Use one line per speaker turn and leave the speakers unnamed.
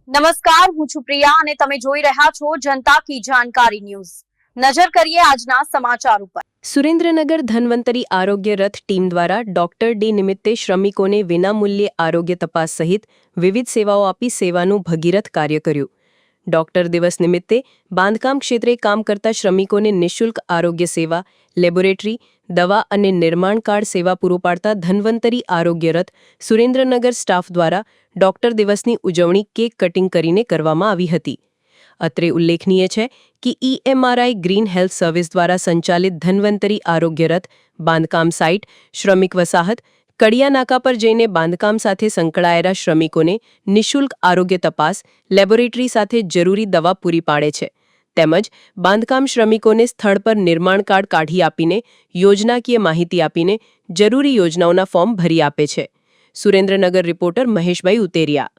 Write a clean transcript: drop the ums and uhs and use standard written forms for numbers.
નમસ્કાર, હું છું પ્રિયા અને તમે જોઈ રહ્યા છો જનતા કી જાણકારી ન્યૂઝ। નજર કરીએ આજના સમાચાર ઉપર।
સુરેન્દ્રનગર ધન્વંતરી આરોગ્ય રથ ટીમ દ્વારા ડોક્ટર ડે નિમિત્તે શ્રમિકોને વિનામૂલ્યે આરોગ્ય તપાસ સહિત વિવિધ સેવાઓ આપી સેવાનું ભગીરથ કાર્ય કર્યું। ડોક્ટર દિવસ નિમિત્તે બાંધકામ ક્ષેત્રે કામ કરતા શ્રમિકોને નિઃશુલ્ક આરોગ્ય સેવા, લેબોરેટરી, દવા અને નિર્માણ કાર્ડ સેવા પૂરું પાડતા ધન્વંતરી આરોગ્ય રથ સુરેન્દ્રનગર સ્ટાફ દ્વારા ડોક્ટર દિવસની ઉજવણી કેક કટિંગ કરીને કરવામાં આવી હતી। અત્રે ઉલ્લેખનીય છે કે EMRI ગ્રીન હેલ્થ સર્વિસ દ્વારા સંચાલિત ધન્વંતરી આરોગ્ય રથ બાંધકામ સાઇટ, શ્રમિક વસાહત, કડિયા નાકા પર જઈને બાંધકામ સાથે સંકળાયેલા શ્રમિકોને નિઃશુલ્ક આરોગ્ય તપાસ, લેબોરેટરી સાથે જરૂરી દવા પૂરી પાડે છે। તેમજ બાંધકામ શ્રમિકોને સ્થળ પર નિર્માણ કાર્ડ કાઢી આપીને યોજનાકીય માહિતી આપીને જરૂરી યોજનાઓના ફોર્મ ભરી આપે છે। સુરેન્દ્રનગર રિપોર્ટર મહેશભાઈ ઉતેરિયા।